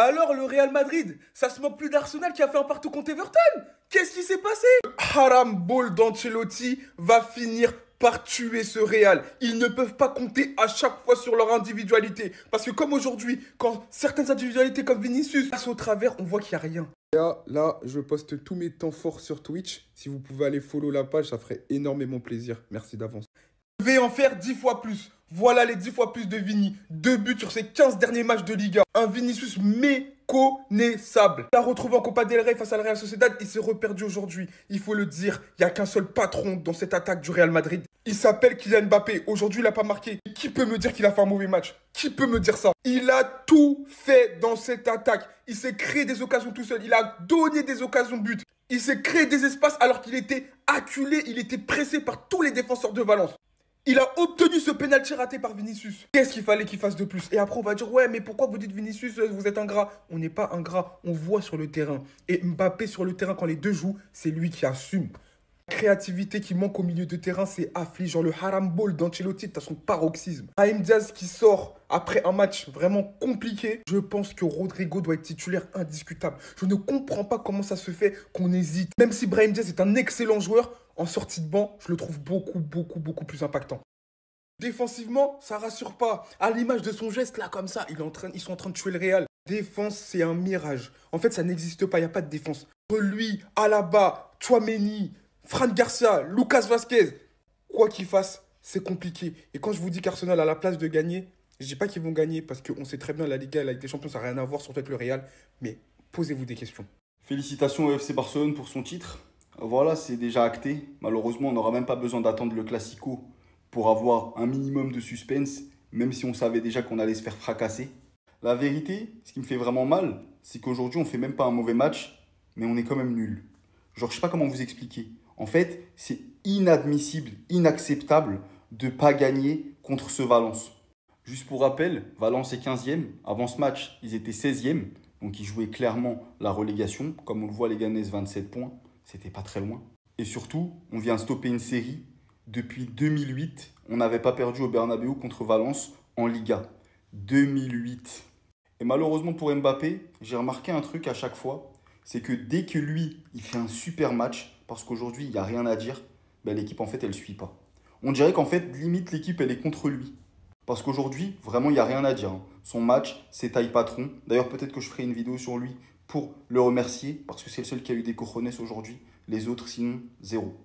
Alors le Real Madrid, ça se moque plus d'Arsenal qui a fait un partout contre Everton. Qu'est-ce qui s'est passé? Le haram ball d'Ancelotti va finir par tuer ce Real. Ils ne peuvent pas compter à chaque fois sur leur individualité. Parce que comme aujourd'hui, quand certaines individualités comme Vinicius passent au travers, on voit qu'il n'y a rien. Là, je poste tous mes temps forts sur Twitch. Si vous pouvez aller follow la page, ça ferait énormément plaisir. Merci d'avance. Je vais en faire 10 fois plus. Voilà les 10 fois plus de Vini. 2 buts sur ses 15 derniers matchs de Liga. Un Vinicius méconnaissable. Il a retrouvé en Copa del Rey face à la Real Sociedad. Il s'est reperdu aujourd'hui. Il faut le dire, il n'y a qu'un seul patron dans cette attaque du Real Madrid. Il s'appelle Kylian Mbappé. Aujourd'hui, il n'a pas marqué. Qui peut me dire qu'il a fait un mauvais match? Qui peut me dire ça? Il a tout fait dans cette attaque. Il s'est créé des occasions tout seul. Il a donné des occasions de but. Il s'est créé des espaces alors qu'il était acculé. Il était pressé par tous les défenseurs de Valence. Il a obtenu ce pénalty raté par Vinicius. Qu'est-ce qu'il fallait qu'il fasse de plus? Et après, on va dire, ouais, mais pourquoi vous dites Vinicius, vous êtes ingrat? On n'est pas ingrat, on voit sur le terrain. Et Mbappé sur le terrain, quand les deux jouent, c'est lui qui assume. La créativité qui manque au milieu de terrain, c'est affligeant. Le haram ball d'Ancelotti est à son paroxysme. Brahim Diaz qui sort après un match vraiment compliqué. Je pense que Rodrigo doit être titulaire indiscutable. Je ne comprends pas comment ça se fait qu'on hésite. Même si Brahim Diaz est un excellent joueur, en sortie de banc, je le trouve beaucoup plus impactant. Défensivement, ça rassure pas. À l'image de son geste, là, comme ça, ils sont en train de tuer le Real. Défense, c'est un mirage. En fait, ça n'existe pas, il n'y a pas de défense. Entre lui, Alaba, Tchouaméni, Fran Garcia, Lucas Vazquez, quoi qu'il fasse, c'est compliqué. Et quand je vous dis qu'Arsenal a la place de gagner, je dis pas qu'ils vont gagner parce qu'on sait très bien la Liga et la Ligue des Champions, ça n'a rien à voir, surtout avec le Real. Mais posez-vous des questions. Félicitations au FC Barcelone pour son titre. Voilà, c'est déjà acté. Malheureusement, on n'aura même pas besoin d'attendre le Classico pour avoir un minimum de suspense, même si on savait déjà qu'on allait se faire fracasser. La vérité, ce qui me fait vraiment mal, c'est qu'aujourd'hui, on fait même pas un mauvais match, mais on est quand même nul. Genre, je sais pas comment vous expliquer. En fait, c'est inadmissible, inacceptable de ne pas gagner contre ce Valence. Juste pour rappel, Valence est 15e. Avant ce match, ils étaient 16e. Donc, ils jouaient clairement la relégation. Comme on le voit, les Ganes, 27 points. C'était pas très loin. Et surtout, on vient stopper une série. Depuis 2008, on n'avait pas perdu au Bernabéu contre Valence en Liga. 2008. Et malheureusement pour Mbappé, j'ai remarqué un truc à chaque fois. C'est que dès que lui, il fait un super match, parce qu'aujourd'hui, il n'y a rien à dire, ben, l'équipe, en fait, elle ne suit pas. On dirait qu'en fait, limite, l'équipe, elle est contre lui. Parce qu'aujourd'hui, vraiment, il n'y a rien à dire. Son match, c'est taille patron. D'ailleurs, peut-être que je ferai une vidéo sur lui pour le remercier, parce que c'est le seul qui a eu des cojones aujourd'hui. Les autres, sinon, zéro.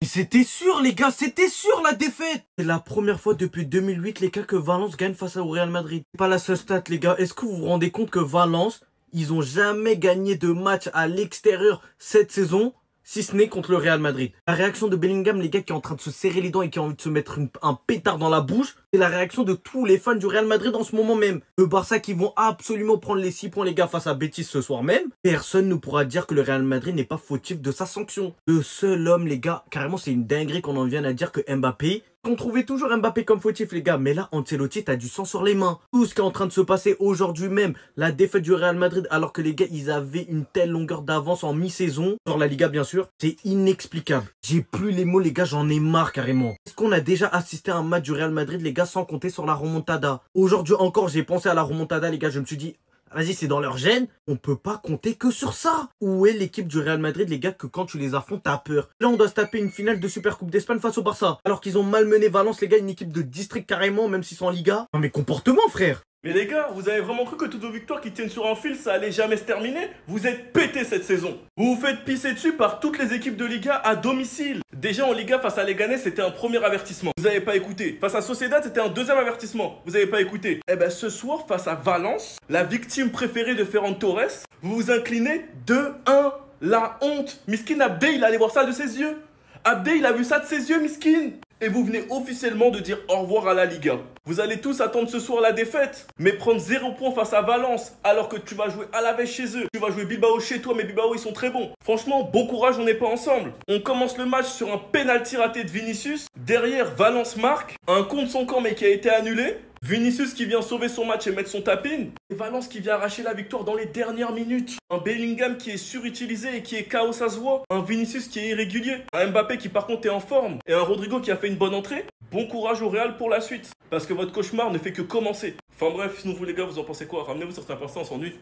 Mais c'était sûr, les gars, c'était sûr la défaite. C'est la première fois depuis 2008, les gars, que Valence gagne face au Real Madrid. C'est pas la seule stat, les gars. Est-ce que vous vous rendez compte que Valence, ils ont jamais gagné de match à l'extérieur cette saison, si ce n'est contre le Real Madrid? La réaction de Bellingham, les gars, qui est en train de se serrer les dents et qui a envie de se mettre un pétard dans la bouche, c'est la réaction de tous les fans du Real Madrid en ce moment même. Le Barça qui vont absolument prendre les 6 points, les gars, face à Betis ce soir même. Personne ne pourra dire que le Real Madrid n'est pas fautif de sa sanction. Le seul homme, les gars, carrément, c'est une dinguerie qu'on en vienne à dire que Mbappé... On trouvait toujours Mbappé comme fautif, les gars, mais là, Ancelotti, t'as du sang sur les mains. Tout ce qui est en train de se passer aujourd'hui même, la défaite du Real Madrid, alors que les gars, ils avaient une telle longueur d'avance en mi-saison, sur la Liga, bien sûr, c'est inexplicable. J'ai plus les mots, les gars, j'en ai marre, carrément. Est-ce qu'on a déjà assisté à un match du Real Madrid, les gars, sans compter sur la remontada? Aujourd'hui encore, j'ai pensé à la remontada, les gars, je me suis dit... Vas-y, c'est dans leur gène. On peut pas compter que sur ça. Où est l'équipe du Real Madrid, les gars, que quand tu les affrontes, t'as peur? Là, on doit se taper une finale de Super Coupe d'Espagne face au Barça. Alors qu'ils ont malmené Valence, les gars, une équipe de district carrément, même s'ils sont en Liga. Non mais comportement, frère. Mais les gars, vous avez vraiment cru que toutes vos victoires qui tiennent sur un fil, ça allait jamais se terminer? Vous êtes pétés cette saison. Vous vous faites pisser dessus par toutes les équipes de Liga à domicile. Déjà en Liga, face à Leganés, c'était un premier avertissement. Vous n'avez pas écouté. Face à Sociedad, c'était un deuxième avertissement. Vous n'avez pas écouté. Et ben ce soir, face à Valence, la victime préférée de Ferran Torres, vous vous inclinez 2-1. La honte. Miskin Abdé, il allait voir ça de ses yeux. Abdé, il a vu ça de ses yeux, Miskin. Et vous venez officiellement de dire au revoir à la Liga. Vous allez tous attendre ce soir la défaite. Mais prendre 0 points face à Valence, alors que tu vas jouer Alavés chez eux. Tu vas jouer Bilbao chez toi, mais Bilbao, ils sont très bons. Franchement, bon courage, on n'est pas ensemble. On commence le match sur un penalty raté de Vinicius. Derrière, Valence marque. Un contre son camp, mais qui a été annulé. Vinicius qui vient sauver son match et mettre son tapin. Et Valence qui vient arracher la victoire dans les dernières minutes. Un Bellingham qui est surutilisé et qui est KO, ça se voit. Un Vinicius qui est irrégulier. Un Mbappé qui par contre est en forme. Et un Rodrigo qui a fait une bonne entrée. Bon courage au Real pour la suite. Parce que votre cauchemar ne fait que commencer. Enfin bref, sinon vous les gars, vous en pensez quoi? Ramenez-vous certains instants, on s'ennuie.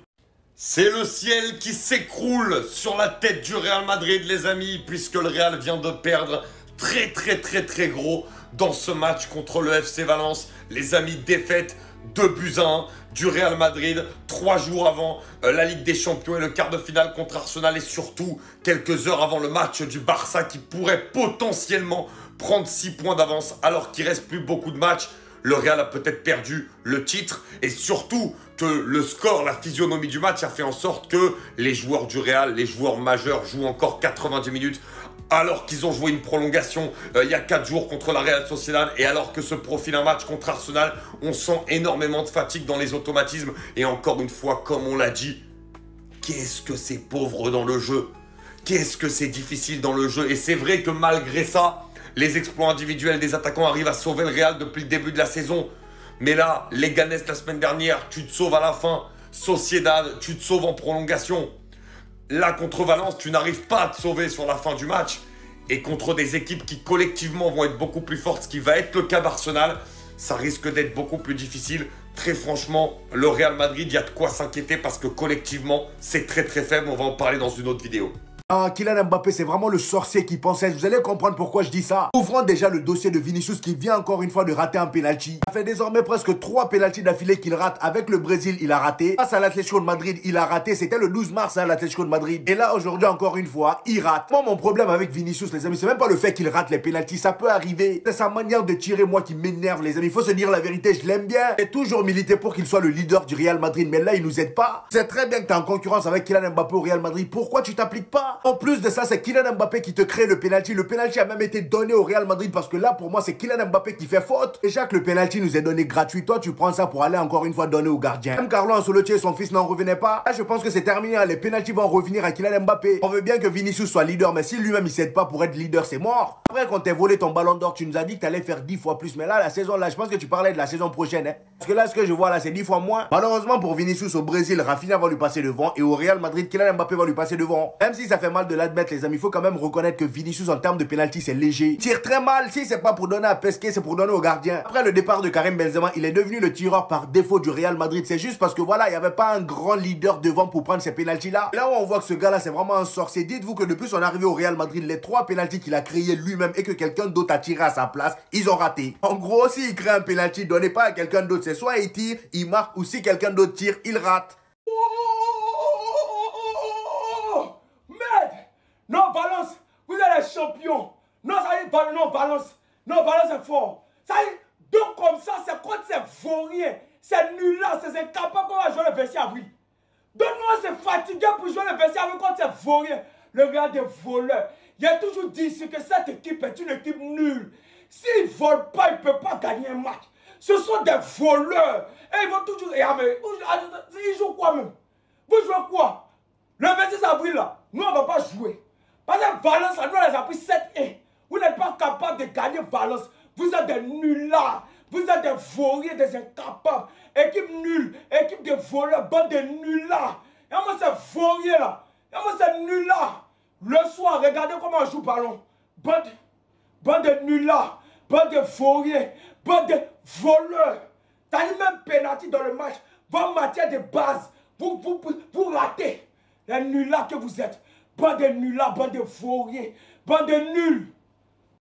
C'est le ciel qui s'écroule sur la tête du Real Madrid, les amis, puisque le Real vient de perdre très gros dans ce match contre le FC Valence. Les amis, défaite 2-1 du Real Madrid 3 jours avant la Ligue des Champions et le quart de finale contre Arsenal, et surtout quelques heures avant le match du Barça qui pourrait potentiellement prendre 6 points d'avance alors qu'il reste plus beaucoup de matchs. Le Real a peut-être perdu le titre, et surtout que le score, la physionomie du match a fait en sorte que les joueurs du Real, les joueurs majeurs, jouent encore 90 minutes alors qu'ils ont joué une prolongation il y a 4 jours contre la Real Sociedad, et alors que se profile un match contre Arsenal, on sent énormément de fatigue dans les automatismes. Et encore une fois, comme on l'a dit, qu'est-ce que c'est pauvre dans le jeu, qu'est-ce que c'est difficile dans le jeu. Et c'est vrai que malgré ça, les exploits individuels des attaquants arrivent à sauver le Real depuis le début de la saison. Mais là, Leganés la semaine dernière, tu te sauves à la fin. Sociedad, tu te sauves en prolongation. Là, contre Valence, tu n'arrives pas à te sauver sur la fin du match. Et contre des équipes qui collectivement vont être beaucoup plus fortes, ce qui va être le cas d'Arsenal, ça risque d'être beaucoup plus difficile. Très franchement, le Real Madrid, il y a de quoi s'inquiéter parce que collectivement, c'est très faible. On va en parler dans une autre vidéo. Ah, Kylian Mbappé, c'est vraiment le sorcier qui pensait. Vous allez comprendre pourquoi je dis ça. Ouvrons déjà le dossier de Vinicius qui vient encore une fois de rater un penalty. Ça fait désormais presque 3 penaltys d'affilée qu'il rate. Avec le Brésil, il a raté. Face à l'Atlético de Madrid, il a raté. C'était le 12 mars, l'Atlético de Madrid. Et là, aujourd'hui, encore une fois, il rate. Moi, mon problème avec Vinicius, les amis, c'est même pas le fait qu'il rate les penaltys. Ça peut arriver. C'est sa manière de tirer, moi, qui m'énerve, les amis. Il faut se dire la vérité, je l'aime bien. J'ai toujours milité pour qu'il soit le leader du Real Madrid. Mais là, il nous aide pas. C'est très bien que tu es en concurrence avec Kylian Mbappé au Real Madrid. Pourquoi tu t'appliques pas? En plus de ça, c'est Kylian Mbappé qui te crée le penalty. Le penalty a même été donné au Real Madrid parce que là, pour moi, c'est Kylian Mbappé qui fait faute. Déjà que le penalty nous est donné gratuit, toi, tu prends ça pour aller encore une fois donner au gardien. Même Carlo Ancelotti et son fils n'en revenaient pas. Là, je pense que c'est terminé. Les penaltys vont revenir à Kylian Mbappé. On veut bien que Vinicius soit leader, mais si lui-même il s'aide pas pour être leader, c'est mort. Après, quand t'es volé ton ballon d'or, tu nous as dit que t'allais faire 10 fois plus. Mais là, la saison, là, je pense que tu parlais de la saison prochaine. Hein. Parce que là, ce que je vois là, c'est 10 fois moins. Malheureusement pour Vinicius au Brésil, Rafinha va lui passer devant. Et au Real Madrid, Kylian Mbappé va lui passer devant. Même si ça fait mal de l'admettre, les amis, il faut quand même reconnaître que Vinicius en termes de penalty c'est léger. Il tire très mal. Si c'est pas pour donner à Pesquet, c'est pour donner au gardien. Après le départ de Karim Benzema, il est devenu le tireur par défaut du Real Madrid. C'est juste parce que voilà, il n'y avait pas un grand leader devant pour prendre ces penalties là. Là où on voit que ce gars là c'est vraiment un sorcier. Dites-vous que depuis son arrivée au Real Madrid, les 3 penalties qu'il a créés lui-même et que quelqu'un d'autre a tiré à sa place, ils ont raté. En gros, s'il crée un penalty, donnez pas à quelqu'un d'autre. C'est soit il tire, il marque, ou si quelqu'un d'autre tire, il rate. Merde! Non, Valence! Vous êtes les champions. Non, ça y est, non, Valence. Non, Valence est fort. Ça y est, donc comme ça, c'est contre ces vauriens, c'est nul là, c'est incapable qu'on va jouer le 26 avril. Donne-moi, c'est fatigué pour jouer le 26 avril contre ces vauriens. Le gars des voleurs. Il a toujours dit que cette équipe est une équipe nulle. S'ils ne volent pas, ils ne peuvent pas gagner un match. Ce sont des voleurs. Et ils vont toujours... Ils jouent quoi même? Vous jouez quoi? Le 26 avril là, nous on ne va pas jouer. Parce que Valence, nous on les a pris 7-1. Vous n'êtes pas capable de gagner Valence. Vous êtes des nullards. Vous êtes des vauriens, des incapables. Équipe nulle, équipe de voleurs, bande de nullards. Et moi c'est vauriens là. Et moi c'est nullards. Le soir, regardez comment on joue ballon. Bande de nullards, bande de vauriens, bande de voleurs. T'as eu même pénalty dans le match. Votre matière de base, vous ratez. Les nullards que vous êtes. Bande de nullards, bande de vauriens, bande de nuls.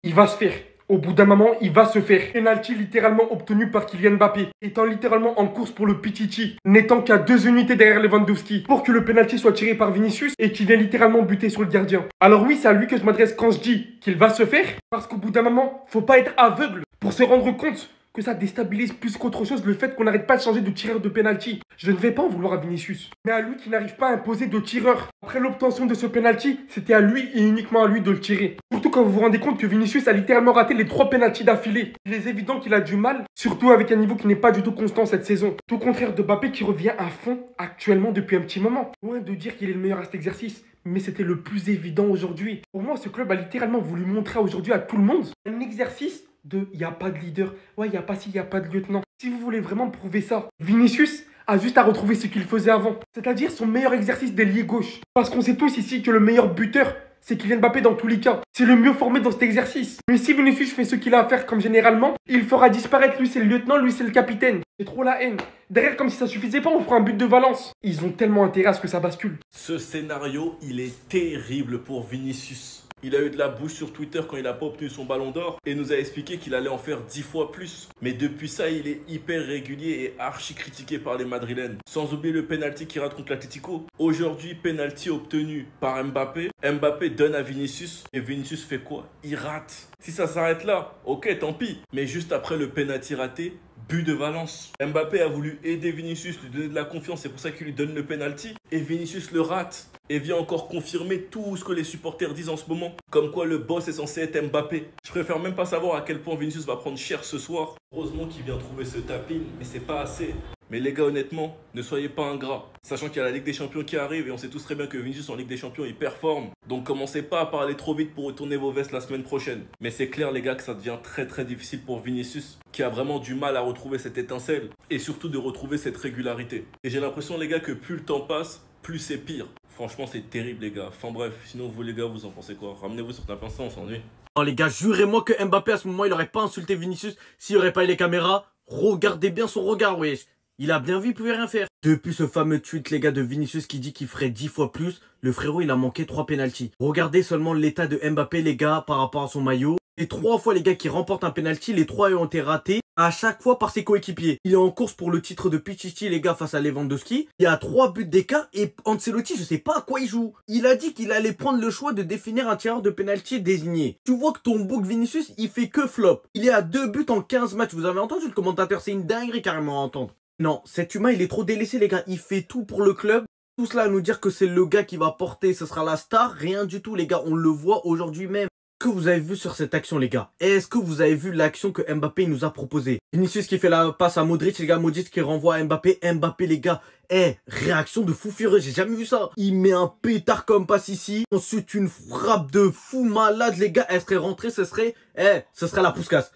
Il va se faire. Au bout d'un moment, il va se faire. Penalty littéralement obtenu par Kylian Mbappé, étant littéralement en course pour le Pichichi, n'étant qu'à 2 unités derrière Lewandowski, pour que le penalty soit tiré par Vinicius et qu'il vient littéralement buter sur le gardien. Alors oui, c'est à lui que je m'adresse quand je dis qu'il va se faire, parce qu'au bout d'un moment, faut pas être aveugle pour se rendre compte que ça déstabilise plus qu'autre chose le fait qu'on n'arrête pas de changer de tireur de penalty. Je ne vais pas en vouloir à Vinicius, mais à lui qui n'arrive pas à imposer de tireur. Après l'obtention de ce penalty, c'était à lui et uniquement à lui de le tirer. Surtout quand vous vous rendez compte que Vinicius a littéralement raté les 3 penaltys d'affilée. Il est évident qu'il a du mal, surtout avec un niveau qui n'est pas du tout constant cette saison. Tout au contraire de Mbappé qui revient à fond actuellement depuis un petit moment. Loin de dire qu'il est le meilleur à cet exercice, mais c'était le plus évident aujourd'hui. Pour moi, ce club a littéralement voulu montrer aujourd'hui à tout le monde un exercice de il n'y a pas de leader, ouais, il n'y a pas ci, il n'y a pas de lieutenant. Si vous voulez vraiment prouver ça, Vinicius a juste à retrouver ce qu'il faisait avant, c'est-à-dire son meilleur exercice d'ailier gauche. Parce qu'on sait tous ici que le meilleur buteur, c'est Kylian Mbappé dans tous les cas. C'est le mieux formé dans cet exercice. Mais si Vinicius fait ce qu'il a à faire comme généralement, il fera disparaître lui c'est le lieutenant, lui c'est le capitaine. C'est trop la haine. Derrière, comme si ça suffisait pas, on fera un but de Valence. Ils ont tellement intérêt à ce que ça bascule. Ce scénario, il est terrible pour Vinicius. Il a eu de la bouche sur Twitter quand il n'a pas obtenu son ballon d'or et nous a expliqué qu'il allait en faire 10 fois plus. Mais depuis ça, il est hyper régulier et archi critiqué par les Madrilènes. Sans oublier le penalty qu'il rate contre l'Atlético. Aujourd'hui, penalty obtenu par Mbappé. Mbappé donne à Vinicius et Vinicius fait quoi? Il rate. Si ça s'arrête là, ok, tant pis. Mais juste après le penalty raté, but de Valence. Mbappé a voulu aider Vinicius, lui donner de la confiance, c'est pour ça qu'il lui donne le penalty. Et Vinicius le rate. Et vient encore confirmer tout ce que les supporters disent en ce moment. Comme quoi le boss est censé être Mbappé. Je préfère même pas savoir à quel point Vinicius va prendre cher ce soir. Heureusement qu'il vient trouver ce tapin, mais c'est pas assez. Mais les gars, honnêtement, ne soyez pas ingrats. Sachant qu'il y a la Ligue des Champions qui arrive et on sait tous très bien que Vinicius en Ligue des Champions, il performe. Donc commencez pas à parler trop vite pour retourner vos vestes la semaine prochaine. Mais c'est clair les gars que ça devient très difficile pour Vinicius, qui a vraiment du mal à retrouver cette étincelle et surtout de retrouver cette régularité. Et j'ai l'impression les gars que plus le temps passe, plus c'est pire. Franchement, c'est terrible, les gars. Enfin bref, sinon vous, les gars, vous en pensez quoi? Ramenez-vous sur ta pince, on s'ennuie. Oh les gars, jurez-moi que Mbappé à ce moment il aurait pas insulté Vinicius s'il n'y aurait pas eu les caméras. Regardez bien son regard, wesh. Il a bien vu, il pouvait rien faire. Depuis ce fameux tweet, les gars, de Vinicius qui dit qu'il ferait 10 fois plus, le frérot, il a manqué 3 pénaltys. Regardez seulement l'état de Mbappé, les gars, par rapport à son maillot. Et 3 fois, les gars, qui remportent un penalty, les 3 ont été ratés à chaque fois par ses coéquipiers. Il est en course pour le titre de Pichichi, les gars, face à Lewandowski. Il y a 3 buts d'écart et Ancelotti, je sais pas à quoi il joue. Il a dit qu'il allait prendre le choix de définir un tireur de penalty désigné. Tu vois que ton bouc Vinicius, il fait que flop. Il est à 2 buts en 15 matchs. Vous avez entendu le commentateur? C'est une dinguerie carrément à entendre. Non, cet humain, il est trop délaissé, les gars. Il fait tout pour le club. Tout cela à nous dire que c'est le gars qui va porter, ce sera la star. Rien du tout, les gars. On le voit aujourd'hui même. Que vous avez vu sur cette action, les gars? Est-ce que vous avez vu l'action que Mbappé nous a proposée? Vinicius qui fait la passe à Modric, les gars. Modric qui renvoie à Mbappé. Mbappé, les gars. Réaction de fou furieux. J'ai jamais vu ça. Il met un pétard comme passe ici. Ensuite, une frappe de fou malade, les gars. Elle serait rentrée, ce serait la pousse-casse.